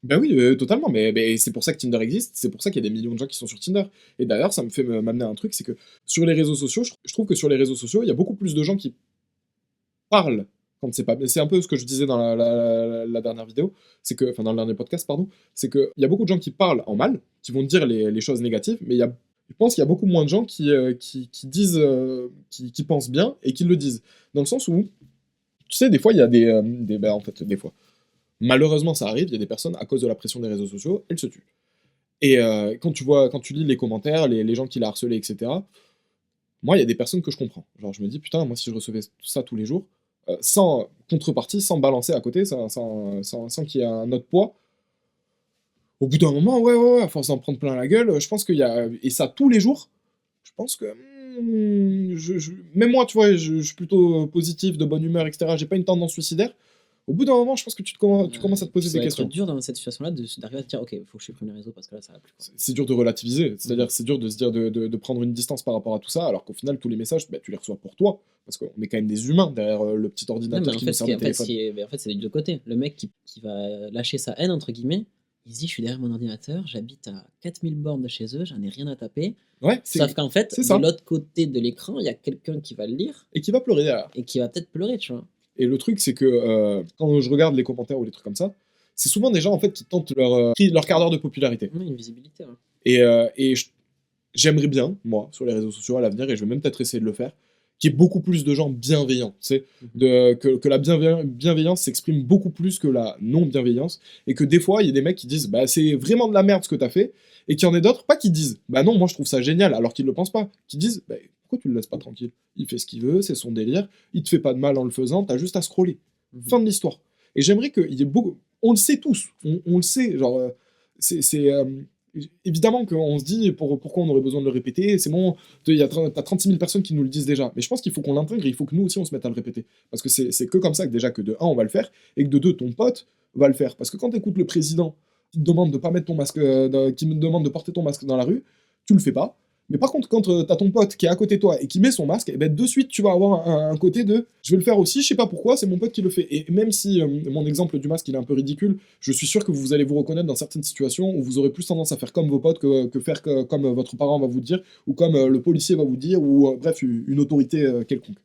Ben oui, totalement, mais c'est pour ça que Tinder existe, c'est pour ça qu'il y a des millions de gens qui sont sur Tinder. Et d'ailleurs, ça me fait m'amener à un truc, c'est que sur les réseaux sociaux, je trouve que sur les réseaux sociaux, il y a beaucoup plus de gens qui parlent quand c'est pas... C'est un peu ce que je disais dans la dernière vidéo, enfin dans le dernier podcast, pardon, c'est qu'il y a beaucoup de gens qui parlent en mal, qui vont dire les choses négatives, mais je pense qu'il y a beaucoup moins de gens qui disent, qui pensent bien et qui le disent. Dans le sens où, tu sais, des fois, il y a des fois... Malheureusement, ça arrive, il y a des personnes, à cause de la pression des réseaux sociaux, elles se tuent. Et quand tu lis les commentaires, les gens qui la harcelaient, etc., moi, il y a des personnes que je comprends. Genre, je me dis, putain, moi, si je recevais tout ça tous les jours, sans contrepartie, sans balancer à côté, sans qu'il y ait un autre poids, au bout d'un moment, ouais, à force d'en prendre plein la gueule, je pense qu'il y a... Et ça, tous les jours, je pense que... même moi, tu vois, je suis plutôt positif, de bonne humeur, etc., j'ai pas une tendance suicidaire. Au bout d'un moment, je pense que tu commences à te poser Ça des va être questions. dur dans cette situation-là d'arriver à te dire, ok, il faut que je supprime les réseaux parce que là, ça va plus. Quoi. C'est dur de relativiser, c'est-à-dire c'est dur de se dire de prendre une distance par rapport à tout ça, alors qu'au final, tous les messages, bah, tu les reçois pour toi, parce qu'on est quand même des humains derrière le petit Non, mais ordinateur en qui fait, nous sert de téléphone. mais en fait, c'est des deux côtés. Le mec qui va lâcher sa haine, entre guillemets, il se dit, je suis derrière mon ordinateur, j'habite à 4000 bornes de chez eux, j'en ai rien à taper. Ouais, Sauf qu'en fait, c'est de ça. l'autre côté de l'écran, il y a quelqu'un qui va le lire Et qui va pleurer derrière. et qui va peut-être pleurer, tu vois. Et le truc, c'est que quand je regarde les commentaires ou les trucs comme ça, c'est souvent des gens en fait qui tentent leur quart d'heure de popularité. Oui, une visibilité. Hein. Et j'aimerais bien, moi, sur les réseaux sociaux à l'avenir, et je vais même peut-être essayer de le faire, qu'il y ait beaucoup plus de gens bienveillants. Tu sais, que la bienveillance s'exprime beaucoup plus que la non-bienveillance, et que des fois, il y a des mecs qui disent bah c'est vraiment de la merde ce que t'as fait, et qu'il y en ait d'autres, pas qui disent bah non, moi je trouve ça génial, alors qu'ils le pensent pas, qui disent bah pourquoi tu le laisses pas tranquille? Il fait ce qu'il veut, c'est son délire, il te fait pas de mal en le faisant, t'as juste à scroller. Fin de l'histoire. Et j'aimerais qu'il y ait beaucoup. On le sait tous, on le sait, genre, évidemment qu'on se dit pourquoi on aurait besoin de le répéter, c'est bon, t'as 36 000 personnes qui nous le disent déjà, mais je pense qu'il faut qu'on l'intègre, il faut que nous aussi on se mette à le répéter. Parce que c'est que comme ça que déjà que de 1 on va le faire, et que de 2 ton pote va le faire. Parce que quand t'écoutes le président qui te demande de pas mettre ton masque, qui me demande de porter ton masque dans la rue, tu le fais pas. Mais par contre, quand t'as ton pote qui est à côté de toi et qui met son masque, et ben de suite tu vas avoir un côté de je vais le faire aussi, je sais pas pourquoi, c'est mon pote qui le fait. Et même si mon exemple du masque il est un peu ridicule, je suis sûr que vous allez vous reconnaître dans certaines situations où vous aurez plus tendance à faire comme vos potes que faire comme votre parent va vous dire, ou comme le policier va vous dire, ou bref, une autorité quelconque.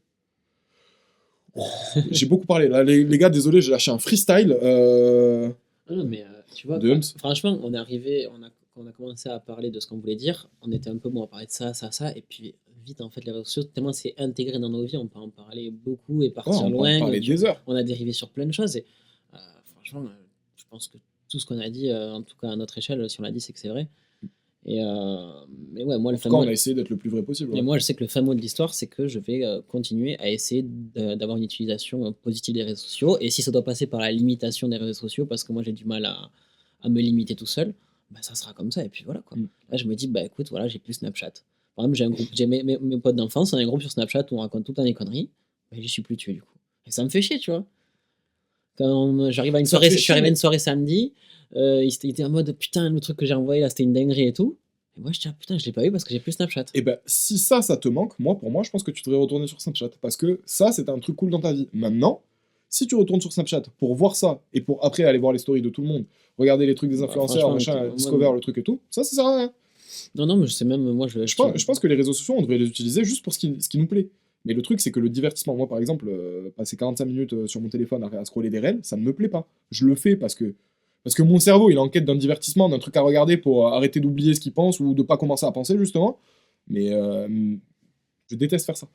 J'ai beaucoup parlé. Là, les gars, désolé, j'ai lâché un freestyle. Non, mais tu vois, franchement, on est arrivé, quand on a commencé à parler de ce qu'on voulait dire, on était un peu bon à parler de ça, et puis vite, en fait, les réseaux sociaux, tellement c'est intégré dans nos vies, on peut en parler beaucoup et partir loin. On peut en parler des heures. On a dérivé sur plein de choses, et franchement, je pense que tout ce qu'on a dit, en tout cas à notre échelle, si on l'a dit, c'est que c'est vrai. Et mais ouais, moi, on a essayé d'être le plus vrai possible. Mais moi, je sais que le fin mot de l'histoire, c'est que je vais continuer à essayer d'avoir une utilisation positive des réseaux sociaux. Et si ça doit passer par la limitation des réseaux sociaux, parce que moi, j'ai du mal à me limiter tout seul, bah, ça sera comme ça. Et puis voilà, quoi. Là, je me dis, bah écoute, voilà, j'ai plus Snapchat. Par exemple, j'ai un groupe, j'ai mes potes d'enfance, on a un groupe sur Snapchat où on raconte tout le temps des conneries. Bah, j'y suis plus dessus, du coup. Et ça me fait chier, tu vois. Quand j'arrive à une soirée, je suis arrivé à une soirée samedi, il était en mode, putain, le truc que j'ai envoyé là, c'était une dinguerie et tout. Et moi, je dis, ah, putain, je l'ai pas eu parce que j'ai plus Snapchat. Et ben, si ça te manque, pour moi, je pense que tu devrais retourner sur Snapchat. Parce que ça, c'est un truc cool dans ta vie. Maintenant, si tu retournes sur Snapchat pour voir ça, et pour après aller voir les stories de tout le monde, regarder les trucs des influenceurs, machin, Discover, le truc et tout, ça sert à rien. Non, mais je sais même, moi, je pense que les réseaux sociaux, on devrait les utiliser juste pour ce qui nous plaît. Mais le truc, c'est que le divertissement, moi, par exemple, passer 45 minutes sur mon téléphone à scroller des réels, ça ne me plaît pas. Je le fais parce que mon cerveau, il est en quête d'un divertissement, d'un truc à regarder pour arrêter d'oublier ce qu'il pense ou de pas commencer à penser, justement. Mais je déteste faire ça.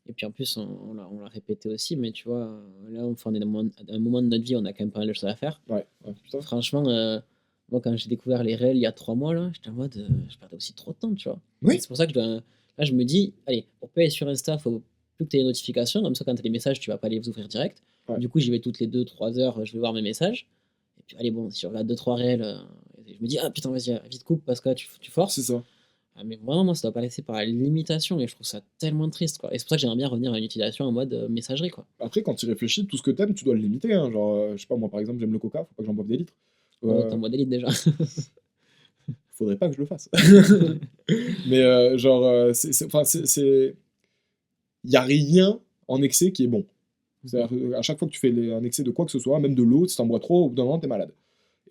Et puis en plus, on l'a répété aussi, mais tu vois, là, on est dans un moment de notre vie, on a quand même pas mal de choses à faire. Ouais, putain. Franchement, moi, quand j'ai découvert les réels il y a 3 mois, là, j'étais en mode, je perdais aussi trop de temps, tu vois. Oui. C'est pour ça que là, je me dis, allez, pour payer sur Insta, faut plus que tu aies des notifications, comme ça, quand tu as des messages, tu vas pas les ouvrir direct. Ouais. Du coup, j'y vais toutes les 2-3 heures, je vais voir mes messages. Et puis, allez, bon, si je regarde 2-3 réels, je me dis, ah putain, vas-y, vite coupe parce que là, tu forces. C'est ça. Mais vraiment, moi, ça doit pas laisser par la limitation, et je trouve ça tellement triste, quoi. Et c'est pour ça que j'aimerais bien revenir à une utilisation en mode messagerie, quoi. Après, quand tu réfléchis, tout ce que t'aimes, tu dois le limiter. Hein. Genre, je sais pas, moi, par exemple, j'aime le coca, faut pas que j'en boive des litres. T'en bois des litres déjà. Faudrait pas que je le fasse. Mais genre, il y a rien en excès qui est bon. C'est-à-dire, à chaque fois que tu fais un excès de quoi que ce soit, même de l'eau, si t'en bois trop, au bout d'un moment, t'es malade.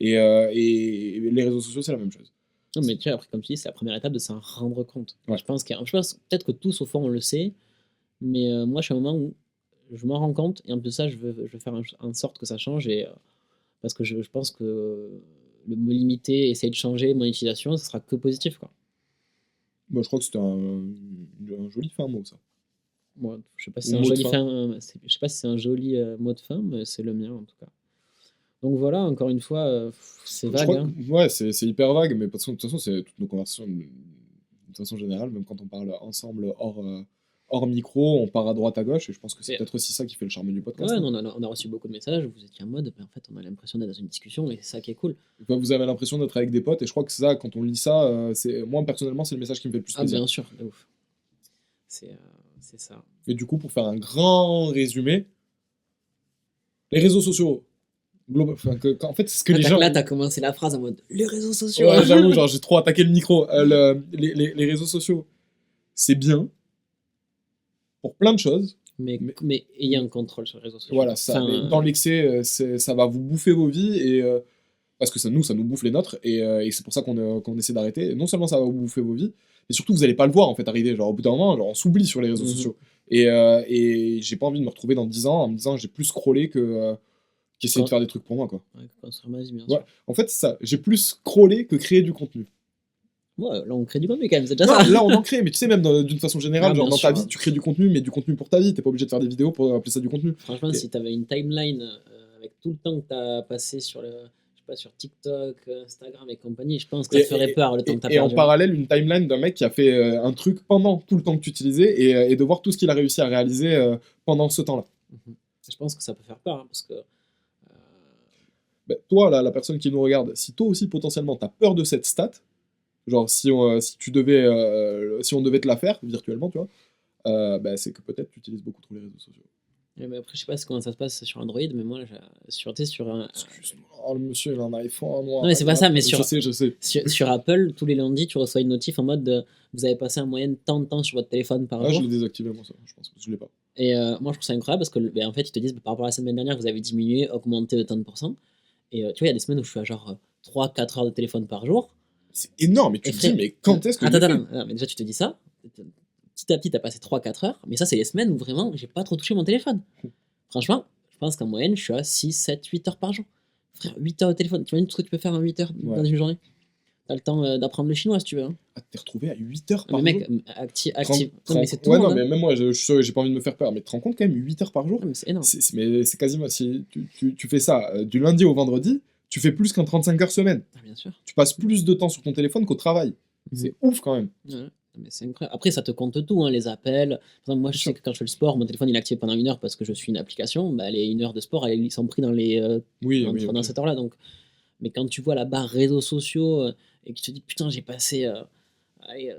Et les réseaux sociaux, c'est la même chose. Non, mais tu vois, après, comme tu dis, c'est la première étape de s'en rendre compte. Ouais. Je pense peut-être que tous, au fond, on le sait, mais moi, je suis à un moment où je m'en rends compte, et en plus de ça, je veux faire en sorte que ça change, et, parce que je pense que me limiter, essayer de changer mon utilisation, ça sera que positif, quoi. Bah, je crois que c'était un joli fin mot, ça. Moi, je sais pas si c'est un joli je sais pas si c'est un joli mot de fin, mais c'est le mien, en tout cas. Donc voilà, encore une fois, c'est vague. Hein. Ouais, c'est hyper vague, mais de toute façon, c'est toutes nos conversations de façon générale, même quand on parle ensemble hors micro, on part à droite à gauche, et je pense que c'est peut-être aussi ça qui fait le charme du podcast. Ouais, hein. On a reçu beaucoup de messages, vous étiez en mode, mais en fait, on a l'impression d'être dans une discussion, et c'est ça qui est cool. Vous avez l'impression d'être avec des potes, et je crois que ça, quand on lit ça, moi personnellement, c'est le message qui me fait le plus plaisir. Ah, bien sûr, de ouf. C'est ça. Et du coup, pour faire un grand résumé, Les réseaux sociaux, en fait, c'est ce que les gens. Là, t'as commencé la phrase en mode les réseaux sociaux. Ouais, j'avoue, genre, j'ai trop attaqué le micro. Les réseaux sociaux, c'est bien pour plein de choses. Mais ayez un contrôle sur les réseaux sociaux. Voilà, ça. Enfin, Mais dans l'excès, ça va vous bouffer vos vies parce que ça nous bouffe les nôtres et c'est pour ça qu'on essaie d'arrêter. Non seulement ça va vous bouffer vos vies, mais surtout vous allez pas le voir en fait arriver. Genre au bout d'un moment, genre, on s'oublie sur les réseaux sociaux. Et j'ai pas envie de me retrouver dans 10 ans en me disant j'ai plus scrollé qu'essayer de faire des trucs pour moi quoi. Ouais, construire ma vie, bien Ouais. sûr. En fait, c'est ça, j'ai plus scrollé que créé du contenu. Ouais, là, on crée du contenu quand même, c'est déjà Non, ça. là on en crée, mais tu sais, même d'une façon générale, Ah, genre bien dans sûr, ta vie, hein. tu crées du contenu, mais du contenu pour ta vie, t'es pas obligé de faire des vidéos pour appeler ça du contenu. Franchement, si t'avais une timeline avec tout le temps que t'as passé sur je sais pas, sur TikTok, Instagram et compagnie, je pense que ça te ferait peur le temps que t'as Et en perdu. parallèle, une timeline d'un mec qui a fait un truc pendant tout le temps que tu utilisais et de voir tout ce qu'il a réussi à réaliser pendant ce temps-là. Je pense que ça peut faire peur, hein, parce que Ben, toi, là, la personne qui nous regarde, si toi aussi potentiellement t'as peur de cette stat, genre si on devait te la faire virtuellement, tu vois, ben, c'est que peut-être tu utilises beaucoup trop les réseaux sociaux. mais après, je sais pas comment ça se passe sur Android, mais moi, sur un. Excuse-moi, oh, le monsieur il a un iPhone noir. Non, mais c'est pas ça, mais Je sais. sur Apple, tous les lundis, tu reçois une notif en mode vous avez passé en moyenne tant de temps sur votre téléphone par Ah, je jour. l'ai désactivé moi ça, je pense, parce que je l'ai pas. Et moi, je trouve ça incroyable parce que, ben, en fait, ils te disent par rapport à la semaine dernière, vous avez diminué, augmenté de tant de pourcents. Et tu vois, il y a des semaines où je suis à genre 3-4 heures de téléphone par jour. C'est énorme, et tu Et te frère, dis, mais quand est-ce que je attends, l'ai fait attends, mais déjà, tu te dis ça. Petit à petit, t'as passé 3-4 heures. Mais ça, c'est les semaines où vraiment, j'ai pas trop touché mon téléphone. Franchement, je pense qu'en moyenne, je suis à 6, 7, 8 heures par jour. Frère, 8 heures au téléphone. Tu imagines tout ce que tu peux faire en 8 heures dans une journée. T'as le temps d'apprendre le chinois si tu veux. Hein. Ah, t'es retrouvé à 8 heures par mais jour. mec, active. Non, mais c'est tout. Ouais, le non, monde, mais hein. même moi, j'ai pas envie de me faire peur, mais tu te rends compte quand même, 8 heures par jour, Ah, mais c'est énorme. mais c'est quasiment. Si tu fais ça du lundi au vendredi, tu fais plus qu'un 35 heures semaine. Ah, bien sûr. Tu passes plus de temps sur ton téléphone qu'au travail. C'est ouf quand même. Ouais. Mais c'est incroyable. Après, ça te compte tout, hein, les appels. Par exemple, moi, je sais que quand je fais le sport, mon téléphone il est activé pendant 1 heure parce que je suis une application. Bah, les 1 heure de sport, ils sont pris dans dans cette heure-là. Donc, mais quand tu vois la barre réseaux sociaux et que tu te dis putain, j'ai passé allez,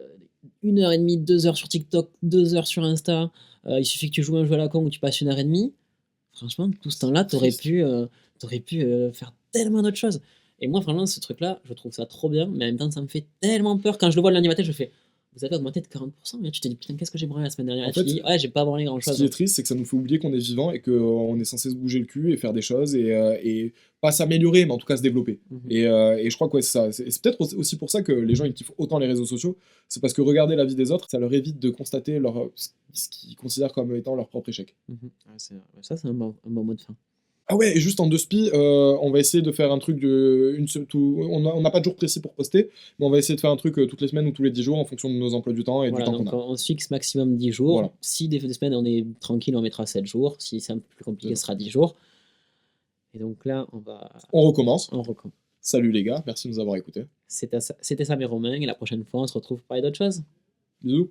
1 heure et demie, 2 heures sur TikTok, 2 heures sur Insta. Il suffit que tu joues un jeu à la con où tu passes 1 heure et demie. Franchement, tout ce temps-là, t'aurais pu faire tellement d'autres choses. Et moi, franchement, ce truc-là, je trouve ça trop bien, mais en même temps, ça me fait tellement peur. Quand je le vois le lundi matin, je fais vous avez augmenté de 40%. Et tu te dis putain, qu'est-ce que j'ai branlé la semaine dernière. En Et tu te dis ouais, j'ai pas branlé Ce grand-chose. qui est triste, c'est que ça nous fait oublier qu'on est vivant et qu'on est censé se bouger le cul et faire des choses et pas s'améliorer, mais en tout cas se développer. Et je crois que ouais, c'est ça. C'est peut-être aussi pour ça que les gens ils kiffent autant les réseaux sociaux. C'est parce que regarder la vie des autres, ça leur évite de constater ce qu'ils considèrent comme étant leur propre échec. Ça, c'est un bon mot de fin. Ah ouais, et juste en 2 spi, on va essayer de faire un truc on n'a pas de jour précis pour poster, mais on va essayer de faire un truc toutes les semaines ou tous les 10 jours en fonction de nos emplois du temps et du temps qu'on a. On se fixe maximum 10 jours. Voilà. Si des semaines on est tranquille, on mettra 7 jours. Si c'est un peu plus compliqué, ce sera 10 jours. Et donc là, on recommence. On recommence. Salut les gars, merci de nous avoir écoutés. C'était ça mes Romains, et la prochaine fois on se retrouve pour parler d'autre chose. Bisous.